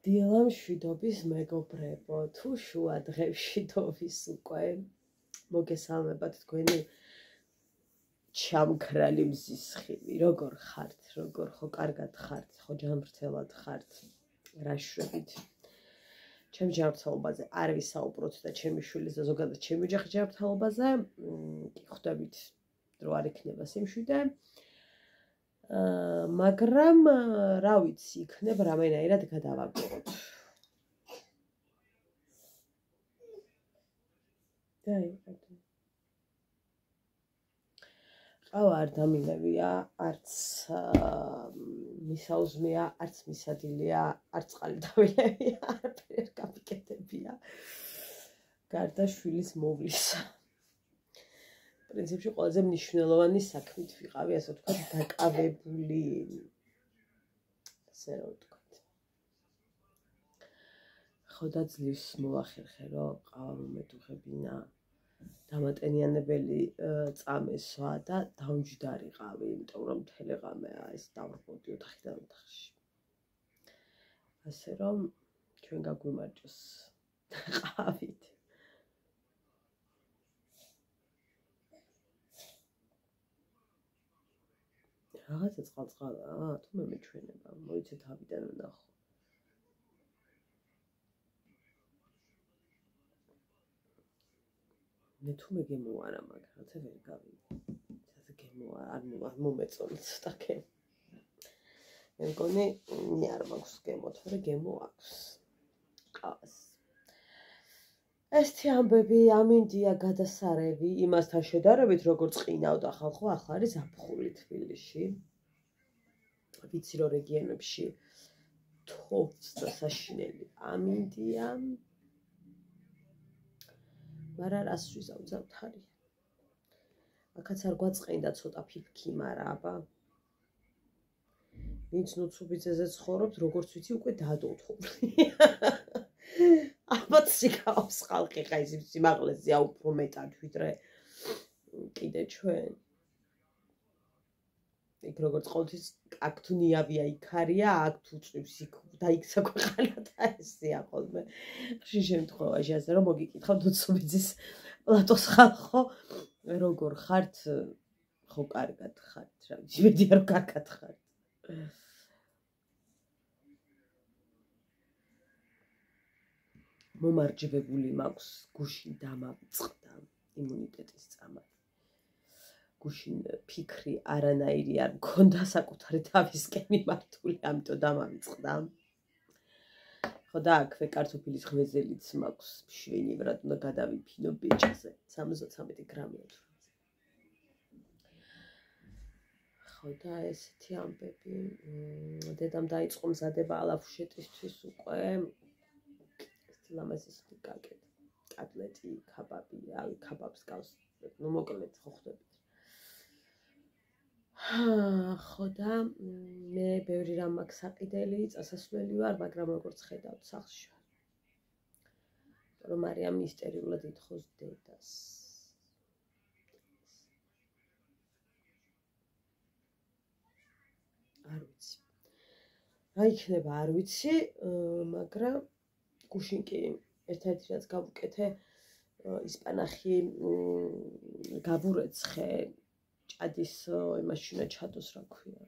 დილამშვიდობის მეგობრებო, თუ შუა დღეებში დოვის უკვე მოგესალმებათ თქვენი ჩამქრალი მზის ხივი, როგორ ხართ, როგორ ხო კარგად ხართ, ხო ჯანმრთელად ხართ, რა შვებით. ჩემ ჯანმრთელობაზე არ ვისაუბროთ და ჩემი შვილის და ზოგადად ჩემი ოჯახის ჯანმრთელობაზე, კი ხვდებით, რომ არ იქნება სიმშვიდე. მაგრამ რა ვიცი, იქნებ რამენაირად გადავაგოროთ. ყავა არ დამინევია, არც მისაუზმეა, არც მისადილია, არც წყალი დამინევია, არაფერი არ გამიკეთებია. გარდა შვილის მოვლისა. პრინციპში ყველაზე მნიშვნელოვანი საქმით ვიყავი, ასე ვთქვათ, დაკავებული. ასე რა ვთქვათ. ხო და ძლივს მოვახერხე, რომ ყავა მომედუღებინა, დამატენიანებელი წამესვა და დავჯდარიყავი, იმიტომ რომ მთელი ღამე ეს დავრბოდი ოთახიდან ოთახში. ასე რომ ჩვენ გაგვიმარჯოს ყავით. რაღაცა წყალწყალაა, თუ მე მეჩვენება, მოიცე თავიდან ვნახო. მე თუ მე გემოვარა, მაგრამ რაღაცა ვერ გავიგე. ასე გემოვარა, არ მომეწონა ცოტა გემო. მე მგონი, არ მაქვს გემოთ, მაგრამ გემო აქვს. ყავს. ესეთი ამბები, ამინდია გადასარევი, იმასთან შედარებით, როგორც ყინავდა ხალხო, ახლა არის ზაფხული თბილისში. ვიცი რომ რეგიონებში თოვს და საშინელი ამინდია. მაგრამ რას ვიზავთ არის. აქაც არ გვაწყენდა ცოტა ფიფქი, მაგრამ აბა. ვინც ნუცუბიძეზე ცხოვრობთ, როგორც ვიცი, უკვე დადოთოვლი. ალბათ სიკაობს ხალხი ხა ის სიმაღლეზეა უფრო მეტად ვიდრე კიდე ჩვენ. იქ როგორც ყოველთვის აქ თუ ნიავია იქ არია, აქ თუ წვივს იქ დაიქცა ქვეყანა და ესეა ხოლმე. ხშირ შემთხვევაში ასე რომ მოგიკითხავთ ნუცუბიძის პლატოს ხალხო, როგორ ხართ, ხო კარგად ხართ, რა ვიცი, მედია რომ კარგად ხართ. მომარჯვებული მაქვს, გუშინ დამავიწყდა იმუნიტეტის წამალი. გუშინ ფიქრი არანაირი არ მქონდა საკუთარი თავისკენ მიმართული, ამიტომ დამავიწყდა. ხო და აქვე კარტოფილის ღვეზელიც მაქვს, მშვენივრად უნდა გადავიფინო ბეჭზე, 73 გრამია თუ. ხო და ესეთი ამბები, დედამ დაიწყო მზადება ალაფუშეტისთვის უკვე. ლამაზის გაკეთე, კატლეტი, ქაბაბი, აი ქაბაბს გავს, ნუ მოკლედ ხო ხვდებით. ხო და მე ბევრი რამ მაქვს საყიდელი, წასასვლელი ვარ, მაგრამ როგორც ხედავთ, სახლში ვარ. რომ მარიამ მისტერიულად ითხოვს დედას. არ ვიცი. რა იქნება, არ ვიცი, მაგრამ გუშინ კი ერთ-ერთი რაც გავუკეთე, ისპანახი გავურეცხე ჭადის იმაში უნდა ჩადოს, რა ქვია.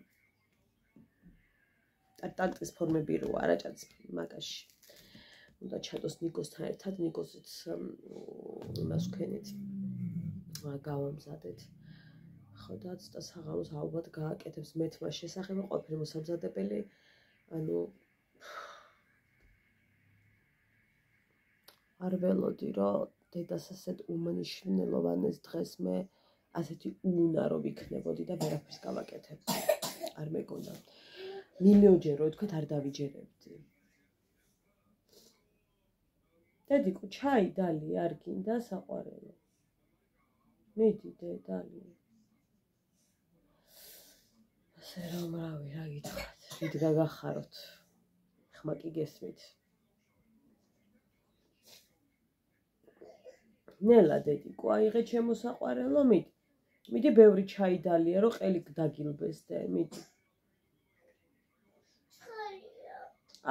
ტარტის ფორმები რო არა ჭადის მაგაში. უნდა ჩადოს ნიკოსთან ერთად, ნიკოსიც იმას ვქენით. გავამზადეთ. ხო და ცოტა საღამოს ალბათ გააკეთებს მეთმა შესახებ, ყველაფერი მოსამზადებელი, ანუ არ ველოდი, რომ დედას ასეთ უმნიშვნელოვანეს დღეს მე ასეთი უუნარო ვიქნებოდი და ვერაფერს გავაკეთებდი. არ მეგონა. მილიონჯერ რო ვთქვათ, არ დავიჯერებდი. დედიკო, ჩაი დალი არ გინდა საყვარელო. მიდი დედალი. ასე რომ რავი, რა გითხრათ, ვით გაგახაროთ. ხმა კი გესმით. ნელა დედიკო, აიღე ჩემო საყვარელო, მიდი. მიდი ბევრი ჩაი დალია, რომ ყელი დაგილბეს და მიდი.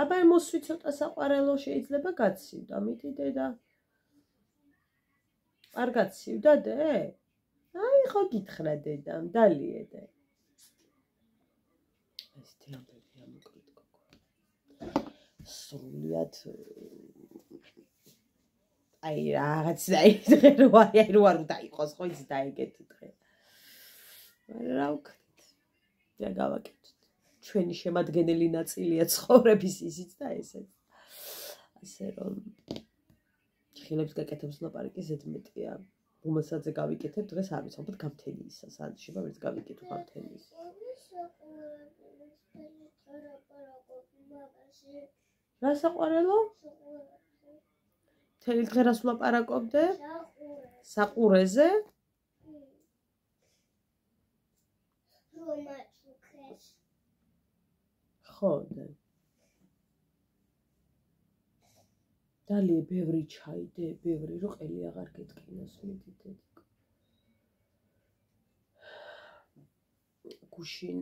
აბა მოსვი ცოტა საყვარელო შეიძლება გაცივდა მიდი დედა არ გაცივდა დე აი ხო გითხრა დედამ დალიედე ესეთი ამბები ამოკლით გოგო სრულიად აი რაღაც დაიწყე რო აი რო არ დაიყოს ხო იცი დაიგეთი დღე მაგრამ რა ვქნით რა გავაკეთოთ ჩვენი შემადგენელი ნაწილია ცხოვრების ისიც და ესეც ასე რომ ხილებს გაკეთებს ლაპარაკი ზედმეტია უმასაძე გავიკეთებ დღეს არ ვიცი ალბათ გამთენიისა სად შეიძლება ვერც გავიკეთო გამთენის რა საყვარელო მთელი დღე რას ვლაპარაკობდე საყურეზე ხო და დალი ბევრი ჩაიდე ბევრი რო ყელი აღარ გეტკინოს მიდიდეთ გუშინ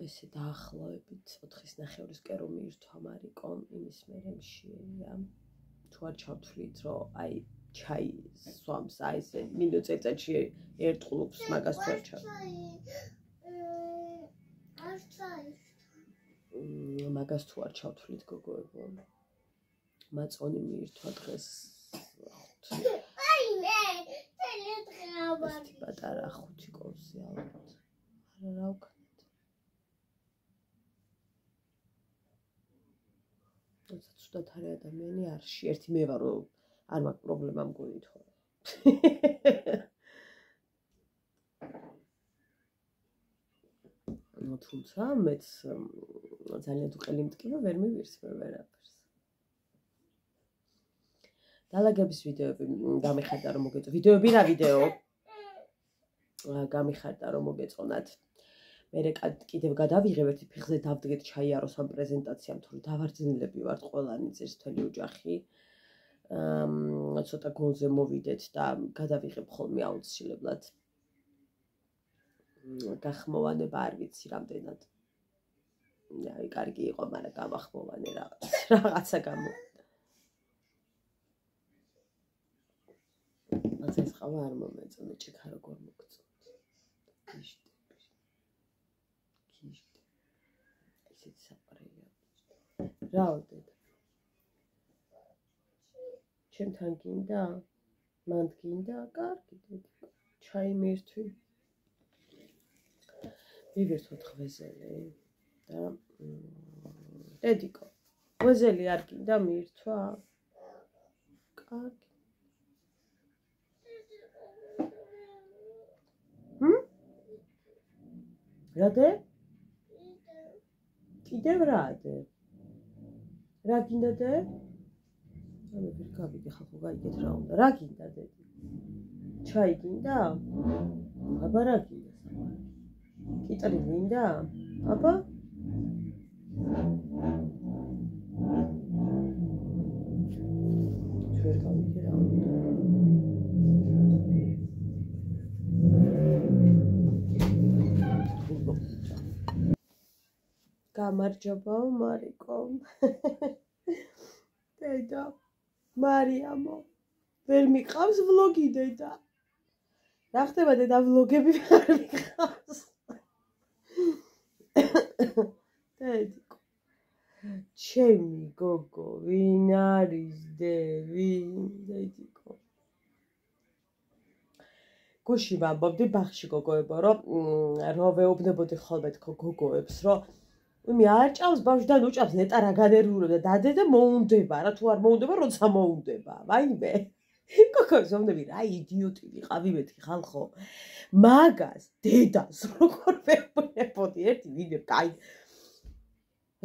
ესე დაახლოებით 4:30-ისკენ რომ მიირთვა მარიკომ იმის მერემშია თუ არ ჩავთვლით რომ აი ჩაი სვამს აი ესე მინუტ წელიწადში ერთ ყლუპს მაგას თუ არ ჩავ მაგას თუ არ ჩავთვლით გოგოებო მაწონი მიირთვა დღეს აი მე ტელეტრაბარი პატარა 5 კორსი ალბათ არა რა ვქნით თუმცა ცუდად არის ადამიანი არში ერთი მე ვარ რომ არ მაქვს პრობლემა მგონი თქო თუმცა მეც ძალიან თუ ყელი მტკივა ვერ მივირსებ ვერაფერს დალაგების ვიდეოები გამიხარდა რომ მოგეწონათ ვიდეოები რა ვიდეო გამიხარდა რომ მოგეწონათ მე კიდევ გადავიღებ ერთი ფეხზე დავდგეთ ჩაიაროს ამ პრეზენტაციამ თუ დავარძინლები ვართ ყველანი წეს მთელი ოჯახი ცოტა გონზე მოვიდეთ და გადავიღებ ხოლმე აუცილებლად გახმოვანება არ ვიცი რამდენად აი კარგი იყო მაგრამ გამახმოვანე რაღაცა გამო ეს ხავა არ მომეწონე ჭიქა როგორ მოგწონთ კიშტი ესეც საყრელია რაოდეთ ჩემთან გინდა მანდ გინდა კარგი დედიკო ჩაი მირთვი მივირთვოთ ღვეზელი და დედიკო ღვეზელი არ გინდა მირთვა კარგი რადე? კიდევ რადე? რა გინდა დე? ანუ ვერ გავიგე ხალხო გაიგეთ რა უნდა. რა გინდა დედი? ჩაი გინდა? აბა რა გინდა საყვარელი? კიტრი გინდა? აბა? ვერ გავიგე რა უნდა. გამარჯობა მარიკო დედა მარიამო ვერ მიყავს ვლოგი დედა რა ხდება დედა ვლოგები ვერ მიყავს დედიკო ჩემი გოგო ვინ არის ვინ დედიკო გუში ვამბობდი ბაღში გოგოებო რომ ვეუბნებოდი ხოლმე თქო გოგოებს რომ მე არ ჭავს ბავშვიდან უჭავს ნეტა რა განერვიულებ და დადე და მოუნდება რა თუ არ მოუნდება როცა მოუნდება ვაიმე გოგოებს ვამბობდი რა იდიოტი ვიყავი მეთქი ხალხო მაგას დედას როგორ ვეუბნებოდი ერთი ვიდეო კაი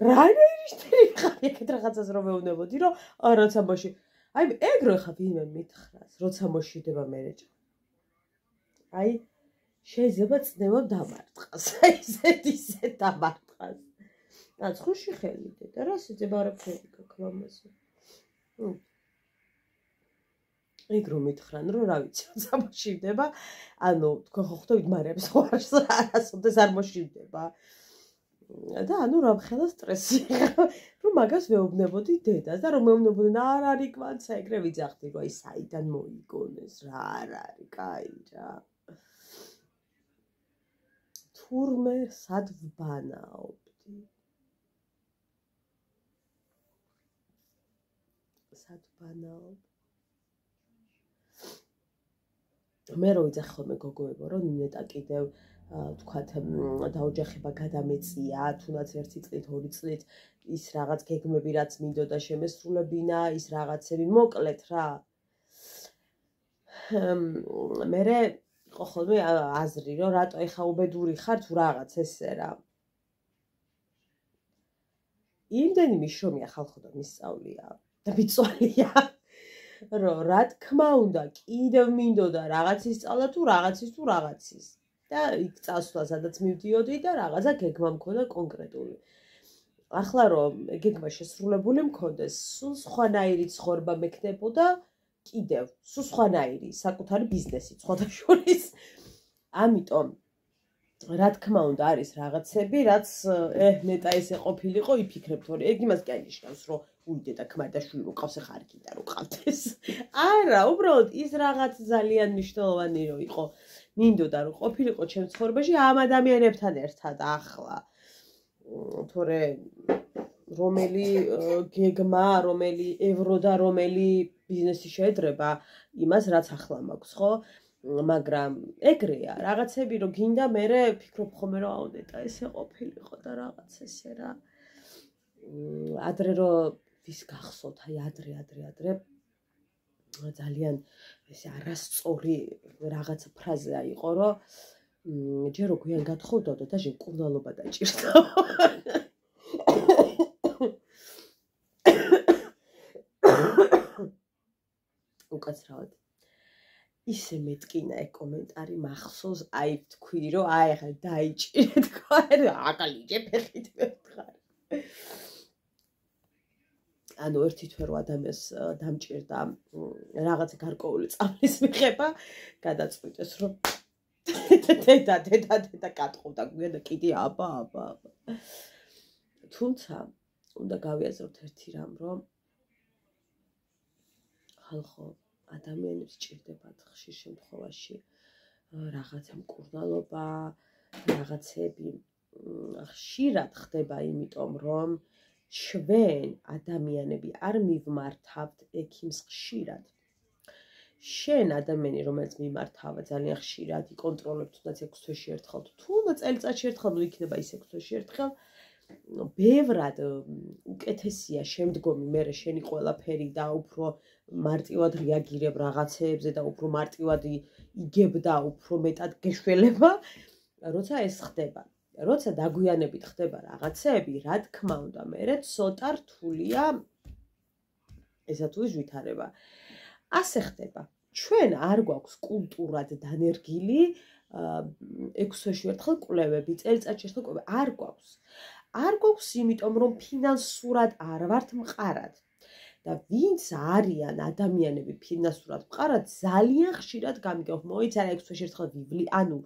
რა ნეირისტერი ხარ ეგეთ რაღაცას რომ ვეუბნებოდი რომ როცა მოში აი ეგ რო ხა ვინმე მითხრას როცა მოშიდება მერეჭა აი შეიძლება წნევა დამარტყას აი ისეთ დამარტყას აცხოვში ხელი დედა რა შეიძლება არაფერი გაქვს ამაზე ეგ რომ მითხრან რომ რა ვიცი როცა მოშიდება ანუ თქვენ ხო ხვდებით მარიამის ხوارს არასოდეს არ მოშიდება და ანუ რამხელა სტრესი რომ მაგას მეუბნებოდი დედას და რომ მეუბნებოდი არ არის კვანცა ეგრე ვიძახდი რომ აი საიდან მოიგონეს რა არ არის კაი რა თურმე სად ვბანაობდი სად ვბანაობ მე რო ვიძახ ხოლმე გოგოებო რომ ნინეტა კიდევ თქვათ დაოჯახება გადამეწია თუნდაც 1 წლით 2 წლით ის რაღაც გეგმები რაც მინდოდა შემესრულებინა ის რაღაცები მოკლედ რა მერე იყო ხოლმე აზრი რომ რატო ეხა უბედური ხარ თუ რაღაც ესე რა იმდენი მიშრომია ხალხო და მისწავლია და მიწვალია რომ რა თქმა უნდა კიდევ მინდოდა რაღაც ისწავლა თუ რაღაცის და იქ წასვლა სადაც მივდიოდი და რაღაცა გეგმა მქონდა კონკრეტული. ახლა რომ გეგმა შესრულებული მქონდეს, სულ სხვანაირი ცხოვრება მექნებოდა კიდევ, სულ სხვანაირი საკუთარი ბიზნესი სხვადასხვაშორის. ამიტომ რა თქმა უნდა არის რაღაცები, რაც ნეტა ესე ყოფილიყო, იფიქრებთ, რომ ეგ იმას კი ანიშნავს, რომ უიდე და ქმარ და შვილი რო ყავს ახლა არ გინდა რომ ყავდეს. არა, უბრალოდ ის რაღაც ძალიან მნიშვნელოვანი რო იყო. მინდოდა რომ ყოფილიყო ჩემს ცხოვრებაში ამ ადამიანებთან ერთად ახლა თორე რომელი გეგმა, რომელი ევრო და რომელი ბიზნესი შეედრება იმას რაც ახლა მაქვს, ხო? მაგრამ ეგრეა, რაღაცები რომ გინდა მერე ფიქრობ ხოლმე რომ აუ ნეტა ესე ყოფილიყო და რაღაც ესე რა. ადრე რომ ვის გახსოვთ, აი ადრე ძალიან ესე არასწორი რაღაც ფრაზა იყო, რომ ჯერ რო გვიან გათხოვდაო და ჟენ კურნალობა დაჭირდა. უკაცრავად. ისე მეტკინა ეგ კომენტარი მახსოვს, აი თქვი რომ აი ახლა დაიჭირე თქვა, აკალიჯე ფეხით მევთხარ. ანუ ერთი თვე რო ადამიანს დამჭირდა რაღაცა გარკვეული წამლის მიღება, გადაწყვიტეს რომ დედა კატყობდა გვიან და კიდე აბა. თუმცა უნდა გავიაზროთ ერთი რამ, რომ ხალხო ადამიანებს ჭირდებათ ხშირ შემთხვევაში რაღაცა მკურნალობა, რაღაცები ხშირად ხდება იმიტომ, რომ ჩვენ ადამიანები არ მივმართავთ ექიმს ხშირად. შენ ადამიანი, რომელიც მიმართავა ძალიან ხშირად, იკონტროლებ თუნდაც 6 თვეში ერთხელ, თუნდაც წელიწადში ერთხელ იქნება ის 6 თვეში ერთხელ, ბევრად უკეთესია შემდგომი მერე შენი ყველაფერი და უფრო მარტივად რეაგირებ რაღაცეებზე და უფრო მარტივად იგებ და უფრო მეტად გეშველება, როცა ეს ხდება. როცა დაგვიანებით ხდება რაღაცეები, რა თქმა უნდა, მერე ცოტა რთულია ესა თუ ის ვითარება. ასე ხდება. ჩვენ არ გვაქვს კულტურად დანერგილი 6 თვეში ერთხელ კვლევები, წელიწადში ერთხელ კვლევები, არ გვაქვს. არ გვაქვს, იმიტომ რომ ფინანსურად არ ვართ მყარად. და ვინც არიან ადამიანები ფინანსურად მყარად, ძალიან ხშირად გამიგებ, მოიცარ 6 თვეში ერთხელ ვივლი, ანუ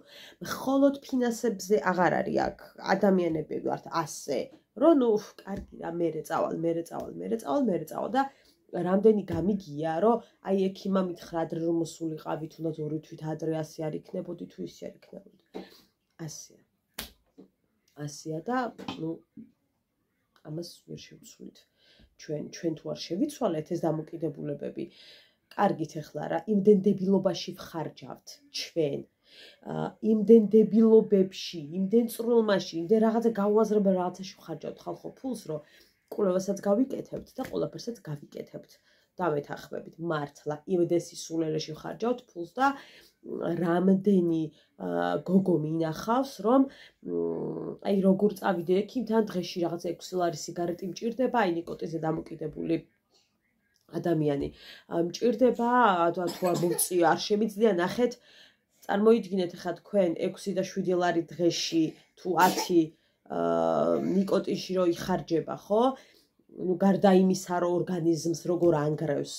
მხოლოდ ფინანსებზე აღარ არის აქ. ადამიანები ვართ ასე, რომ ნუ კარგი რა, მერე წავალ და რამდენი გამიგია, რომ აი ექიმა მითხრა ადრე რომ მოსულიყავი, თუნდაც 2 თვით ადრე ასე არ იქნებოდი, თუ ისე არ იქნებოდი. ასეა და ნუ ამას ვერ შევცვლით. ჩვენ თუ არ შევიცვალეთ ეს დამოკიდებულებები, კარგით ახლა რა, იმდენ დებილობაში ვხარჯავთ ჩვენ. იმდენ დებილობებში, იმდენ წვრილმაში, იმდენ რაღაცა გავუაზრება რაღაცაში ვხარჯავთ ხალხო ფულს, რომ კვლევასაც გავიკეთებთ და ყველაფერსაც გავიკეთებთ. დამეთანხმებით, მართლა იმდენ სისულელეში ვხარჯავთ ფულს და რამდენი გოგო მინახავს, რომ აი როგორ წავიდე ექიმთან, დღეში რაღაც 6 ლარი სიგარეტი მჭირდება, აი ნიკოტინზე დამოკიდებული ადამიანი მჭირდება, თუ არ მომწია, არ შემიძლია, ნახეთ, წარმოიდგინეთ ახლა თქვენ 6 და 7 ლარი დღეში თუ 10 ნიკოტინში რო იხარჯება, ხო? ნუ გარდა იმისა, რომ ორგანიზმს როგორ ანგრევს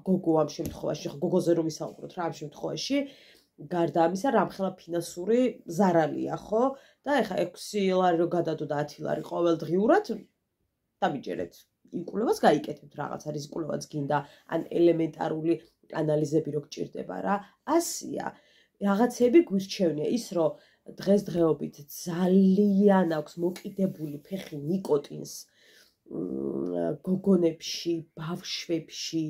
გოგო ამ შემთხვევაში, ხო, გოგოზე რომ ვისაუბროთ რა ამ შემთხვევაში, გარდა ამისა, რამხელა ფინანსური ზარალია, ხო? და ეხა 6 ლარი რო გადადო და 10 ლარი ყოველდღიურად დამიჯერეთ. იკვლევას გაიკეთებთ რაღაცა რიზიკულობაც გინდა, ან ელემენტარული ანალიზები რო გჭირდება რა. ასია. რაღაცები გვირჩევნია ის რომ დღესდღეობით ძალიან აქვს მოკიდებული ფეხი ნიკოტინს გოგონებში, ბავშვებში.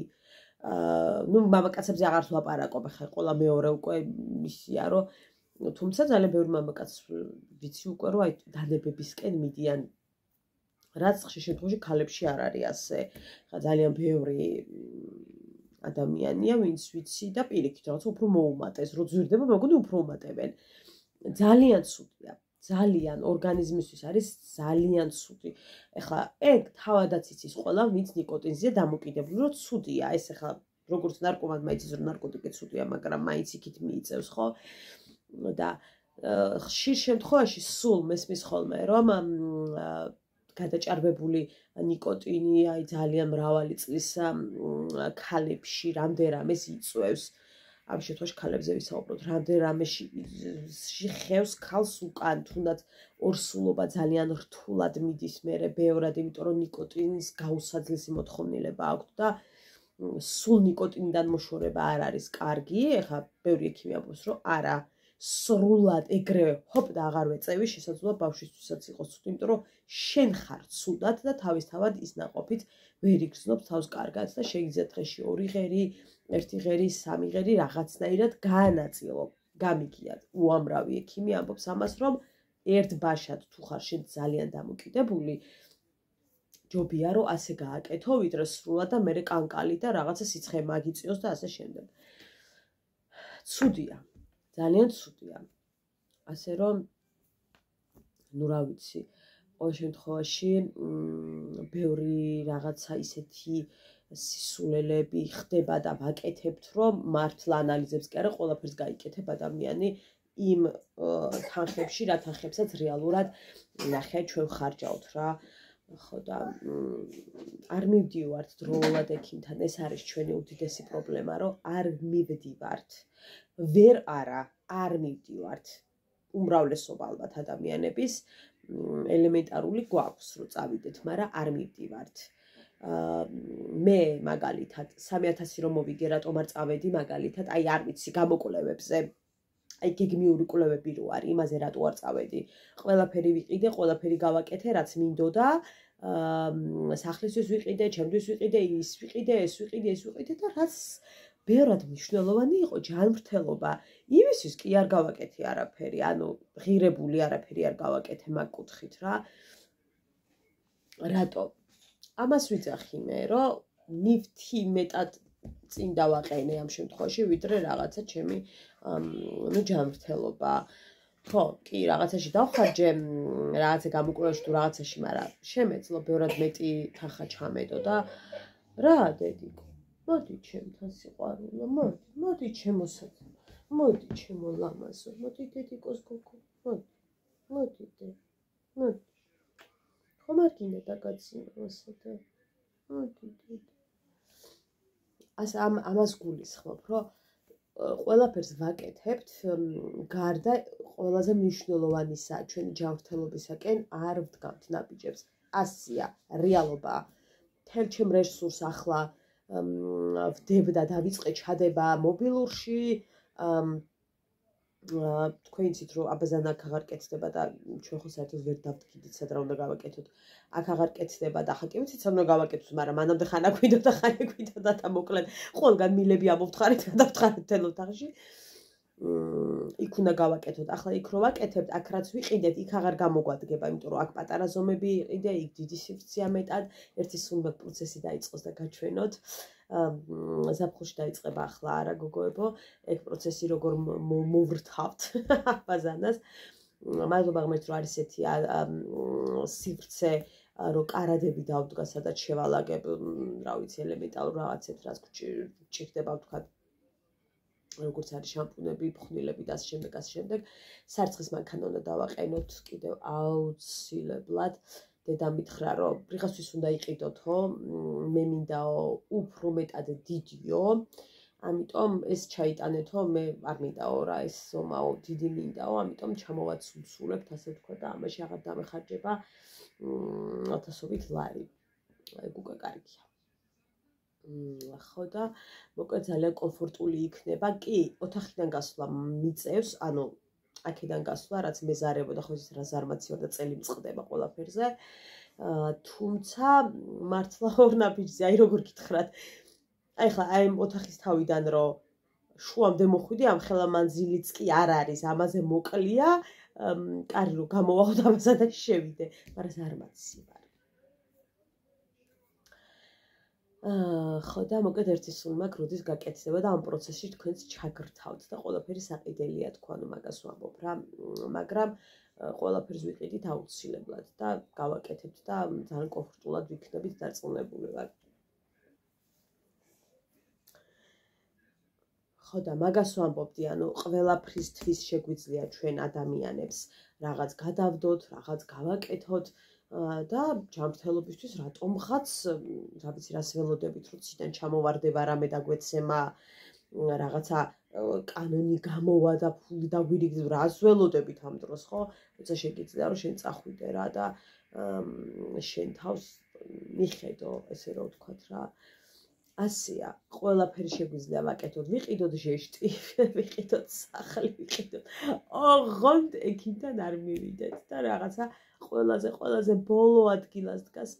ნუ მამაკაცებზე აღარ ვლაპარაკობ, ხა ყველა მეორე უკვე ისია რომ თუმცა ძალიან ბევრი მამაკაც ვიცი უკვე რომ აი დანებებისკენ მიდიან. რაც ხშირ შემთხვევაში ქალებში არ არის ასე. ხა ძალიან ბევრი ადამიანია, ვინც ვიცი და პირიქით რაღაც უფრო მოუმატეს, რო ზვირდება, მეგონი უფრო უმატებენ. ძალიან ცუდია. ძალიან ორგანიზმისთვის არის ძალიან ცუდი. ეხლა ეგ თავადაც იცის ყველა, ვინც ნიკოტინზეა დამოკიდებული, რომ ცუდია. ეს ეხლა როგორც ნარკომანმა იცის, რომ ნარკოტიკი ცუდია, მაგრამ მაინც იქით მიიწევს, ხო? და ხშირ შემთხვევაში სულ მესმის ხოლმე, რომ გადაჭარბებული ნიკოტინი აი ძალიან მრავალი წლის ქალებში რამდენამეს იწვევს. ამ შემთხვევაში ქალებზე ვისაუბროთ, რამდენამეში ხევს ქალს უკან, თუნდაც ორსულობა ძალიან რთულად მიდის მერე ბევრად, იმიტომ რომ ნიკოტინის გაუსაძლისი მოთხოვნილება აქვს და სულ ნიკოტინიდან მოშორება არ არის კარგი. ეხლა ბევრი ექიმი ამბობს, რომ არა, სრულად ეგრევე ჰოპ და აღარ ვეწევი, შესაძლოა ბავშვისთვისაც იყოს ცუდი, იმიტომ რომ შენ ხარ ცუდად და თავისთავად ის ნაყოფით ვერ იგრძნობს თავს კარგად და შეგიძლიათ დღეში 2 ღერი, 1 ღერი, 3 ღერი რაღაცნაირად გაანაწილო. გამიგიათ. უამრავი ექიმი ამბობს ამას, რომ ერთ ბაშად თუ ხარ შენ ძალიან დამოკიდებული, ჯობია რომ ასე გააკეთო, ვიდრე სრულად და მერე კანკალი და რაღაცა სიცხე მაგიწიოს და ასე შემდეგ. ცუდია. ძალიან ცუდია. ასე რომ ნუ რა ვიცი, ყოველ შემთხვევაში ბევრი რაღაცა ისეთი სისულელები ხდება და ვაკეთებთ, რომ მართლა ანალიზებს კი არა, ყველაფერს გაიკეთებ ადამიანი იმ თანხებში, რა თანხებსაც რეალურად ნახე ჩვენ ხარჯავთ რა. ხო და არ მივდივართ დროულად ექიმთან, ეს არის ჩვენი უდიდესი პრობლემა, რომ არ მივდივართ. ვერ არა, არ მივდივართ. უმრავლესობა ალბათ ადამიანების ელემენტარული გვაქვს, რომ წავიდეთ, მაგრამ არ მივდივართ. მე მაგალითად 3000 რომ მოვიგე, რატომ არ წავედი მაგალითად, აი არ ვიცი, გამოკვლევებზე. აი გეგმიური კვლევები რო არის, იმაზე რატო არ წავედი. ყველაფერი ვიყიდე, ყველაფერი გავაკეთე, რაც მინდოდა. სახლისთვის ვიყიდე, ჩემთვის ვიყიდე, ის ვიყიდე, ეს ვიყიდე, ეს ვიყიდე და რაც ბევრად მნიშვნელოვანი იყო ჯანმრთელობა. იმისთვის კი არ გავაკეთე არაფერი, ანუ ღირებული არაფერი არ გავაკეთე მაგ კუთხით რა. რატო? ამას ვიძახი მე, რომ ნივთი მეტად წინ დავაყენე ამ შემთხვევაში, ვიდრე რაღაცა ჩემი ნუ ჯანმრთელობა. ხო, კი, რაღაცაში დავხარჯე, რაღაცა გამოკვლევაში თუ რაღაცაში, მაგრამ შემეძლო ბევრად მეტი თანხა ჩამედო და რა დედიკო, მოდი ჩემთან სიყვარულო, მოდი ჩემოსად, მოდი ჩემო ლამაზო, მოდი დედიკოს გოგო, მოდი დე, მოდი. ხომ არ გინდა დაგაცინო და მოდი დედი. ასე ამას გულისხმობ, რომ ყველაფერს ვაკეთებთ, გარდა ყველაზე მნიშვნელოვანისა ჩვენი ჯანმრთელობისაკენ არ ვდგამთ ნაბიჯებს. ასია რეალობაა. მთელ ჩემ რესურსს ახლა ვდებ და დავიწყე ჩადება მობილურში, თქვენ იცით რომ აბაზან აქ აღარ კეთდება და ჩვენ ხო საერთოდ ვერ დავდგიდით სად რა უნდა გავაკეთოთ. აქ აღარ კეთდება და ხა კი ვიცით სად უნდა გავაკეთოთ, მაგრამ მანამდე ხან აქ ვიდო და მოკლედ ყველგან მილები ამოვთხარით და დავთხარით თელოთ ახში. იქ უნდა გავაკეთოთ. ახლა იქ რო ვაკეთებთ, აქ რაც ვიყიდეთ, იქ აღარ გამოგვადგება, იმიტომ რომ აქ პატარა ზომები იყიდე, იქ დიდი სივრცეა მეტად, ერთი სუნბაქ პროცესი დაიწყოს და გაჩვენოთ. ზაფხულში დაიწყება ახლა არა გოგოებო, ეგ პროცესი როგორ მოვრთავთ აბაზანას. მადლობა ღმერთს რომ არის ესეთი სივრცე, რომ კარადები დავდგა, სადაც შევალაგებ, რა ვიცი, ელემენტალურ რაღაცებს, რაც გჭირდება ვთქვათ. როგორც არის შამპუნები, ფხვნილები და ასე შემდეგ. სარცხის მანქანა უნდა დავაყენოთ კიდევ აუცილებლად. დედა მითხრა, რომ რიღასთვის უნდა იყიდოთო, მე მინდაო უფრო მეტად დიდიო. ამიტომ ეს ჩაიტანეთო, მე არ მინდაო რა, ეს ზომაო დიდი მინდაო, ამიტომ ჩამოვაცულსულებთ, ასე ვთქვა და ამაში აღარ დამეხარჯება ათასობით ლარი. ეგ უკვე კარგია. ხო და მოკლედ ძალიან კომფორტული იქნება. კი, ოთახიდან გასვლა მიწევს, ანუ აქედან გასვლა, რაც მე ზარებოდა, ხო ის რა ზარმაცი ვარ და წელი მწყდება ყველაფერზე. თუმცა მართლა ორ ნაბიჯზე, აი როგორ გითხრათ. აი ხა აი ოთახის თავიდან რომ შუამდე მოხვიდი, ამ ხელა მანძილიც კი არ არის, ამაზე მოკლია, კარი რომ გამოვაღოთ ამასა და შევიდე, მაგრამ ზარმაცი ვარ. ხო და მოკლედ ერთი სულ მაქვს, როდის გაკეთდება და ამ პროცესში თქვენც ჩაგრთავთ და ყველაფერი საყიდელია თქვა, მაგას ვამბობ რა, მაგრამ ყველაფერს ვიყიდით აუცილებლად და გავაკეთებთ და ძალიან კომფორტულად ვიქნებით დარწმუნებული ვარ. ხო და მაგას ვამბობდი, ანუ ყველაფრისთვის შეგვიძლია ჩვენ ადამიანებს რაღაც გადავდოთ, რაღაც გავაკეთოთ და ჯანმრთელობისთვის რატომღაც, რა ვიცი, რას ველოდებით, რომ ციდან ჩამოვარდება რამე და გვეცემა რაღაცა კანონი გამოვა და ფული დაგვირიგდეს, რას ველოდებით ამ დროს, ხო? როცა შეგიძლია რომ შენ წახვიდე რა და შენ თავს მიხედო, ესე რომ ვთქვათ რა. ასია, ყველაფერი შეგვიძლია ვაკეთოთ, ვიყიდოთ ჟეშტი, ვიყიდოთ სახლი, ვიყიდოთ. ოღონდ ექიმთან არ მივიდეთ და რაღაცა ყველაზე ბოლო ადგილას დგას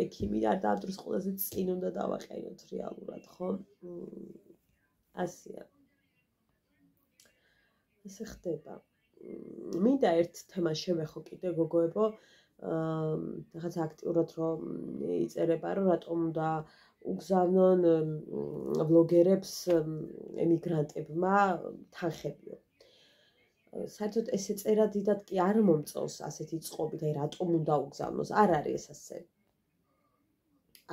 ექიმი და ამ დროს ყველაზე წინ უნდა დავაყენოთ რეალურად, ხო? ასია. ესე ხდება. მინდა ერთ თემას შევეხო კიდე გოგოებო, რაღაცა აქტიურად რომ იწერება, რომ რატომ უნდა უგზავნონ ბლოგერებს ემიგრანტებმა თანხებიო. საერთოდ ესე წერა დიდად კი არ მომწონს ასეთი წყობით, აი რატომ უნდა უგზავნოს, არ არის ეს ასე.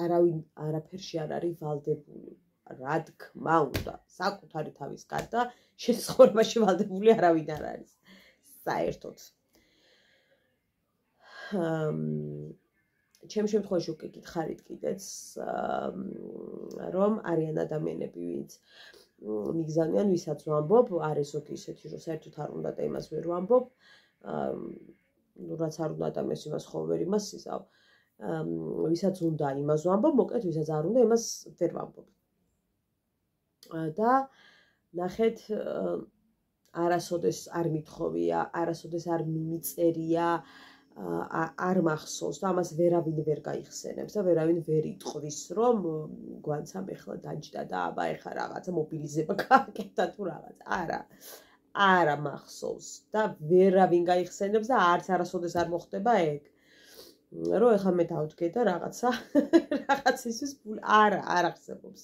არავინ არაფერში არ არის ვალდებული. რა თქმა უნდა, საკუთარი თავის გარდა შენ ცხოვრებაში ვალდებული არავინ არ არის. საერთოდ. ჩემ შემთხვევაში უკვე გითხარით კიდეც, რომ არიან ადამიანები, ვინც მიგზავნიან, ვისაც ვამბობ, არის ზოგი ისეთი, რომ საერთოდ არ უნდა და იმას ვერ ვამბობ, რაც არ უნდა და იმას ხო ვერ იმასიზავ, ვისაც უნდა იმას ვამბობ, მოკლედ ვისაც არ უნდა იმას ვერ ვამბობ. და ნახეთ, არასოდეს არ მithოვია, არასოდეს არ მიმიწერია, არ მახსოვს და ამას ვერავინ ვერ გაიხსენებს და ვერავინ ვერ იტყვის, რომ გვანცამ ეხლა დაჯდა და აბა ეხლა რაღაცა მობილიზება გააკეთა თუ რაღაც. არა მახსოვს და ვერავინ გაიხსენებს და არც არასოდეს არ მოხდება ეგ. რომ ეხლა მე დავდგე და რაღაცა ისის არ აღსებობს.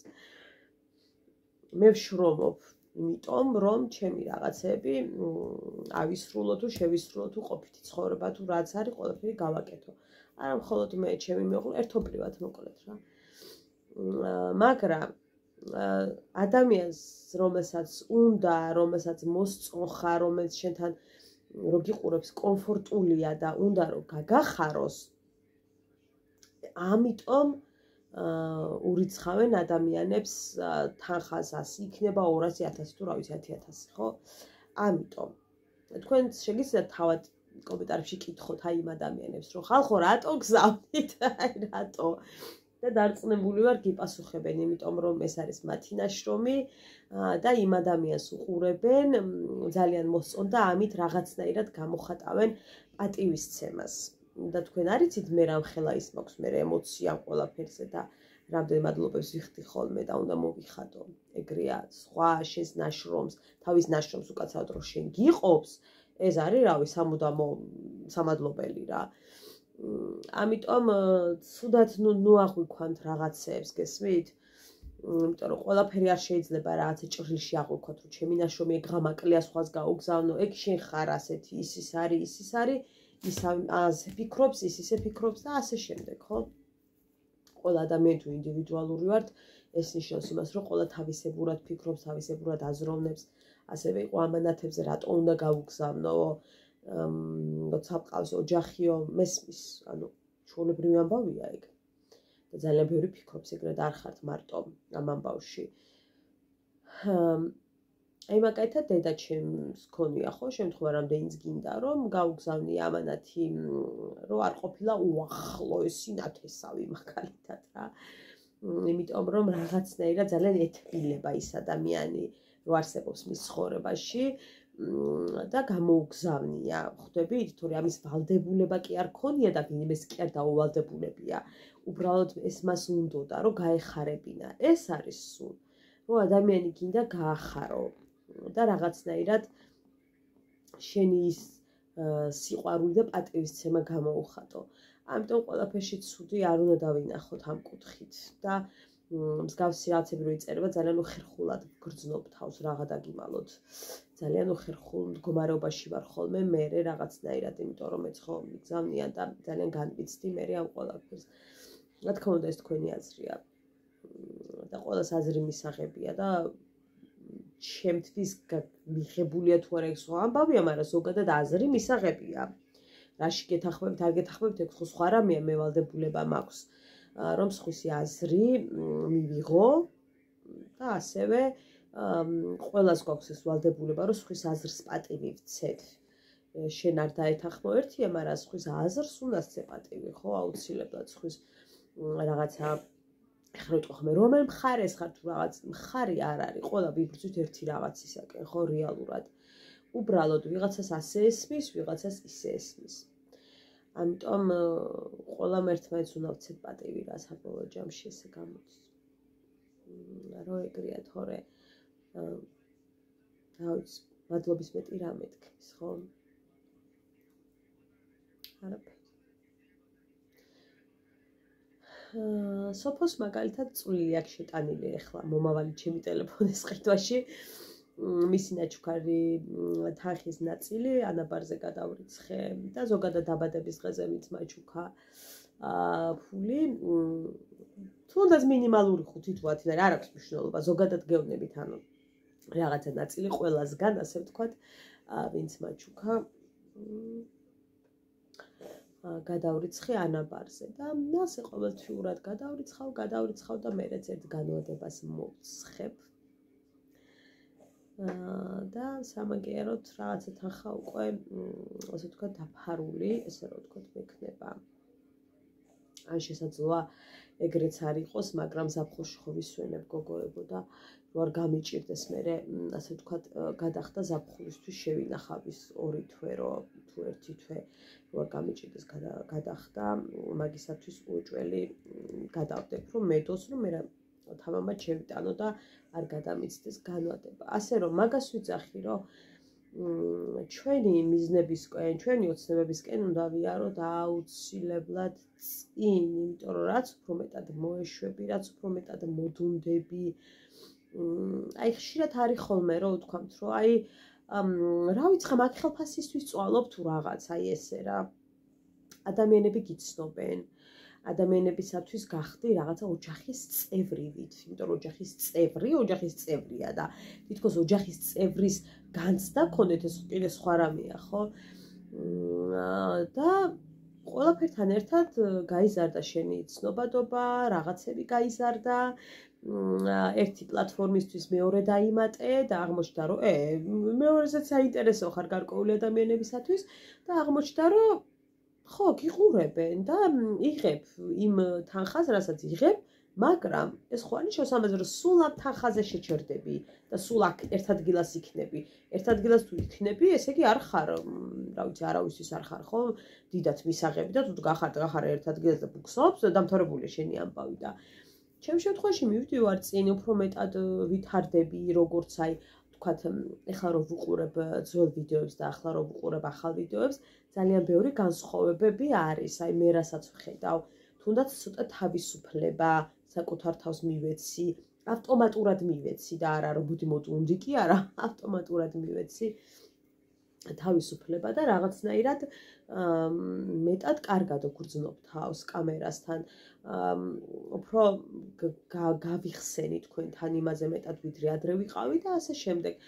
მე ვშრომობ, იმიტომ რომ ჩემი რაღაცები ავისრულო თუ შევისრულო თუ ყოფითი ცხოვრება თუ რაც არის, ყველაფერი გავაკეთო. არა მხოლოდ მე, ჩემი მეუღლე, ერთობლივად მოკლედ რა. მაგრამ ადამიანს, რომელსაც უნდა, რომელსაც მოსწონხა, რომელიც შენთან რო გიყურებს კომფორტულია და უნდა რომ გაგახაროს, ამიტომ ურიცხავენ ადამიანებს თანხას 100 იქნება 200, 1000 თუ რა ვიცი 10,000, ხო? ამიტომ თქვენ შეგიძლიათ თავად კომენტარებში კითხოთ აი იმ ადამიანებს, რომ ხალხო რატო გზავნით, აი რატო? და დარწმუნებული ვარ გიპასუხებენ, იმიტომ რომ ეს არის მათი ნაშრომი და იმ ადამიანს უყურებენ, ძალიან მოსწონდა, ამით რაღაცნაირად გამოხატავენ პატივისცემას. და თქვენ არ იცით მე რამ ხელა ის მაქვს, მე ემოცია ყველაფერზე და რამდენ მადლობებს ვიხდი ხოლმე და უნდა მოვიხადო. ეგრეა, სხვა შენს ნაშრომს, თავის ნაშრომს უკაცრავად რომ შენ გიყობს, ეს არის რავი, სამუდამო სამადლობელი რა. ამიტომ ცუდად ნუ აღვიქვამთ რაღაცეებს, გესმით? იმიტომ რომ ყველაფერი არ შეიძლება რაღაცა ჭრილში აღვიქვათ, რომ ჩემი ნაშრომი ეგ ღამაკლია, სხვას გაუგზავნო, ეგ შენ ხარ ასეთი, ის არის, ის არის. ის ასე ფიქრობს, ის ისე ფიქრობს და ასე შემდეგ, ხო? ყველა ადამიანი თუ ინდივიდუალური ვართ, ეს ნიშნავს იმას, რომ ყველა თავისებურად ფიქრობს, თავისებურად აზროვნებს, ასევე იყო ამანათებზე, რატო უნდა გავუგზავნო, როცა ყავს ოჯახიო, მესმის, ანუ ჩვეულებრივი ამბავია ეგ. და ძალიან ბევრი ფიქრობს, ეგრედ არ ხართ მარტო ამ ამბავში. აი მაგალითად დედაჩემს ქონია ხო შემთხვევა რამდენიც გინდა რომ გაუგზავნია ამანათი რომ არ ყოფილა უახლოესი ნათესავი მაგალითად რა იმიტომ რომ რაღაცნაირად ძალიან ეთბილება ის ადამიანი რო არსებობს მის ცხოვრებაში და გამოუგზავნია ხვდებით თორე ამის ვალდებულება კი არ ქონია და ვინმეს კი არ დაუვალდებულებია უბრალოდ ეს მას უნდოდა რომ გაეხარებინა ეს არის სულ რომ ადამიანი გინდა გაახარო და რაღაცნაირად შენი ის სიყვარული და პატივისცემა გამოუხატო. ამიტომ ყველაფერში ცუდი არ უნდა დავინახოთ ამ კუთხით და მსგავსი რაღაცები რო იწერება ძალიან უხერხულად გრძნობ თავს რაღა დაგიმალოთ. ძალიან უხერხულ მდგომარეობაში ვარ ხოლმე მე რაღაცნაირად, იმიტომ რომ მეც ხო მიგზავნიან და ძალიან განვიცდი მე ამ ყველაფერს. რა თქმა უნდა ეს თქვენი აზრია. და ყველას აზრი მისაღებია და ჩემთვის მიღებულია თუ არა ეს სხვა ამბავია, მაგრამ ზოგადად აზრი მისაღებია. რაში გეთახმებით, არ გეთახმებით, ეგ სხვა რამეა, მე ვალდებულება მაქვს, რომ სხვისი აზრი მივიღო და ასევე ყველას გვაქვს ეს ვალდებულება, რომ სხვის აზრს პატივი ვცეთ. შენ არ დაეთახმო ერთია, მაგრამ სხვის აზრს უნდა სცე პატივი, ხო, აუცილებლად სხვის რაღაცა ეხლა ვიტყვი ხომ რომელ მხარეს ხარ თუ რაღაც მხარი არ არის, ყველა ვიბრძვით ერთი რაღაცისაკენ, ხო, რეალურად. უბრალოდ ვიღაცას ასე ესმის, ვიღაცას ისე ესმის. ამიტომ ყველამ ერთმანეთს უნდა ვცეთ პატივი რა საბოლოო ჯამში ესე გამოდის. რო ეგრეა თორე რა ვიცი, მადლობის მეტი რა მეთქვის, ხო? არაფერი. სოფოს მაგალითად წვლილი აქვს შეტანილი ახლა მომავალი ჩემი ტელეფონის ყიდვაში მისი ნაჩუქარი თანხის ნაწილი ანაბარზე გადავრიცხე და ზოგადად დაბადების დღეზე ვინც მაჩუქა ფული თუნდაც მინიმალური 5 თუ 10 არ აქვს მნიშვნელობა ზოგადად გეუბნებით ანუ რაღაცა ნაწილი ყველასგან ასე ვთქვათ ვინც მაჩუქა გადავრიცხე ანაბარზე და ასე ყოველთვიურად გადავრიცხავ და მერეც ერთ განვადებას მოვცხებ და სამაგიეროდ რაღაცა თანხა უკვე ასე ვთქვათ დაფარული ესე რომ ვთქვათ მექნება ან შესაძლოა ეგრეც არ იყოს მაგრამ ზაფხულში ხო ვისვენებ გოგოებო და რო არ გამიჭირდეს მე ასე ვთქვათ გადახდა ზაფხულისთვის შევინახავ ის 2 თვე რო თუ 1 თვე რო არ გამიჭირდეს გადახდა მაგისათვის უეჭველი გადავდებ რომ მედოს რომ მე თამამად შევიტანო და არ გადამიცდეს განვადება. ასე რომ მაგას ვიძახი რომ ჩვენი მიზნებისკენ, ჩვენი ოცნებებისკენ უნდა ვიაროთ აუცილებლად წინ, იმიტომ რომ რაც უფრო მეტად მოეშვები, რაც უფრო მეტად მოდუნდები, აი ხშირად არის ხოლმე რომ ვთქვამთ რომ აი რა ვიცი ხა მაგ ხელფასისთვის წვალობ თუ რაღაც აი ესე რა ადამიანები გიცნობენ ადამიანებისათვის გახდი რაღაცა ოჯახის წევრივით, იმიტომ რომ ოჯახის წევრია და თითქოს ოჯახის წევრის განცდა გქონდეთ ეს კიდე სხვა რამეა, ხო? და ყველაფერთან ერთად გაიზარდა შენი ცნობადობა, რაღაცები გაიზარდა, ერთი პლატფორმისთვის მეორე დაიმატე და აღმოჩნდა რომ მეორესაც საინტერესო ხარ გარკვეული ადამიანებისათვის და აღმოჩნდა რომ ხო, გიყურებენ და იღებ იმ თანხას, რასაც იღებ, მაგრამ ეს ხო არის შესაბამისად, რომ სულ ამ თანხაზე შეჩერდები და სულ აქ ერთ ადგილას იქნები. ერთ ადგილას თუ იქნები, ესე იგი არ ხარ, რა ვიცი, არავისთვის არ ხარ, ხო? დიდად მისაღები და თუ გახარ ერთ ადგილას და ბუქსობს, დამთავრებულია შენი ამბავი და ჩემ შემთხვევაში მივდივარ წინ, უფრო მეტად ვითარდები, როგორც აი ვთქვათ, ეხლა რომ ვუყურებ ძველ ვიდეოებს და ახლა რომ ვუყურებ ახალ ვიდეოებს, ძალიან ბევრი განსხვავებები არის. აი მე რასაც ვხედავ, თუნდაც ცოტა თავისუფლება, საკუთარ თავს მივეცი, ავტომატურად მივეცი და არა რომ ბუდი მოდუნდი კი არა, ავტომატურად მივეცი თავისუფლება და რაღაცნაირად მეტად კარგად ვგრძნობ თავს კამერასთან, უფრო გავიხსენი თქვენთან იმაზე მეტად ვიდრე ადრე ვიყავი და ასე შემდეგ.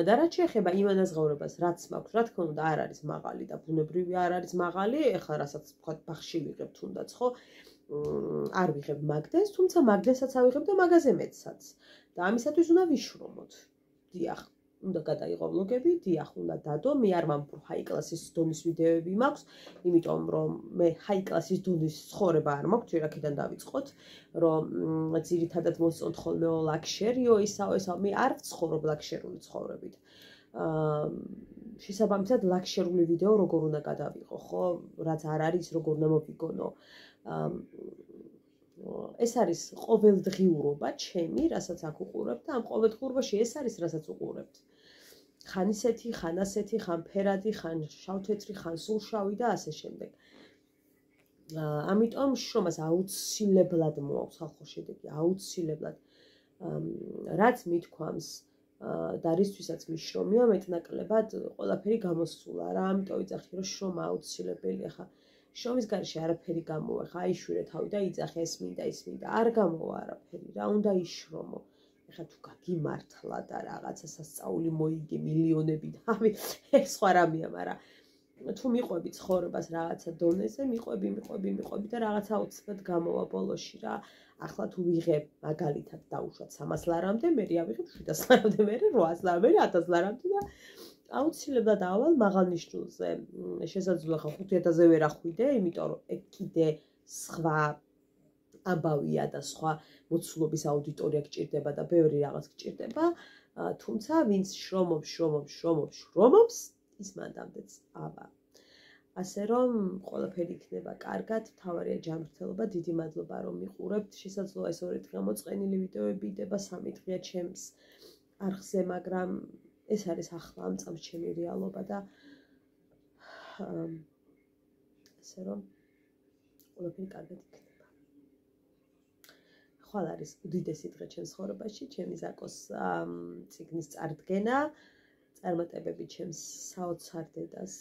და რაც შეეხება იმ ანაზღაურებას, რაც მაქვს, რა თქმა უნდა, არ არის მაღალი და ბუნებრივი არ არის მაღალი, ეხლა რასაც ვთქვათ, ბახში ვიღებ თუნდაც, ხო? არ ვიღებ მაგდენს, თუმცა მაგდენსაც ავიღებ და მაგაზე მეტსაც. და ამისათვის უნდა ვიშრომოთ. დიახ, უნდა გადაიღო ვლოგები, დიახ, უნდა დადო, მე არ ვამბობ ჰაი კლასის დონის ვიდეოები მაქვს, იმიტომ რომ მე ჰაი კლასის დონის ცხოვრება არ მაქვს, ჯერ აქედან დავიწყოთ, რომ ძირითადად მოსწონთ ხოლმე ლაქშერიო, ისაო, მე არ ვცხოვრობ ლაქშერული ცხოვრებით. შესაბამისად, ლაქშერული ვიდეო როგორ უნდა გადავიღო, ხო? რაც არ არის, როგორ უნდა მოვიგონო. ეს არის ყოველდღიურობა ჩემი, რასაც აქ უყურებთ და ამ ყოველდღიურობაში ეს არის, რასაც უყურებთ. ხან ისეთი, ხან ასეთი, ხან ფერადი, ხან შავთეთრი, ხან სულშავი და ასე შემდეგ. ამიტომ შრომას აუცილებლად მოაქვს ხალხო შედეგი, აუცილებლად. რაც მithქვამს და რისთვისაც მიშრომია, მეტნაკლებად ყველაფერი გამოსულა რა, ამიტომ ვიძახი რომ შრომა აუცილებელია ხა. შრომის გარეშე არაფერი გამოვა, ხა აიშვირე თავი და იძახე ეს მინდა, ის მინდა. არ გამოვა არაფერი რა, უნდა იშრომო. ეხლა თუ გაგიმართლა და რაღაცა სასწაული მოიგე მილიონები და ეს სხვა რამეა, მაგრამ თუ მიყვები ცხოვრებას რაღაცა დონეზე, მიყვები და რაღაცა აუცილებლად გამოვა ბოლოში რა. ახლა თუ ვიღებ მაგალითად დაუშვათ 300 ლარამდე, მე ავიღებ 700 ლარამდე, მე 800 ლარამდე, 1000 ლარამდე და აუცილებლად ავალ მაღალ ნიშნულზე. შესაძლოა ხა 5000-ზე ვერ ახვიდე, იმიტომ რომ ეგ კიდე სხვა ამბავია და სხვა მოცულობის აუდიტორია გჭირდება და ბევრი რაღაც გჭირდება, თუმცა ვინც შრომობს, ის მანდამდეც აბა. ასე რომ ყველაფერი იქნება კარგად, მთავარია ჯანმრთელობა, დიდი მადლობა რომ მიყურებთ. შესაძლოა ეს 2 დღე მოწყენილი ვიდეოები იდება, 3 დღეა ჩემს არხზე, მაგრამ ეს არის ახლა ამ წამს ჩემი რეალობა და ასე რომ ყველაფერი კარგად იქნება. ხვალ არის უდიდესი დღე ჩემს ცხოვრებაში, ჩემი ზაკოს წიგნის წარდგენა, წარმატებები ჩემს საოცარ დედას,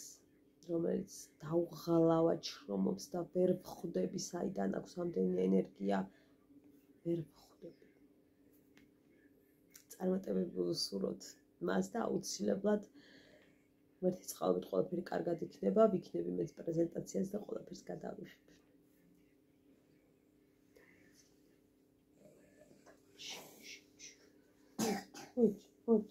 რომელიც დაუღალავად შრომობს და ვერ ვხვდები საიდან აქვს ამდენი ენერგია, ვერ ვხვდები. წარმატებები ვუსურვოთ მას და აუცილებლად მერტი წყალობით ყველაფერი კარგად იქნება, ვიქნები მეც პრეზენტაციას და ყველაფერს გადავიღებ. Ой.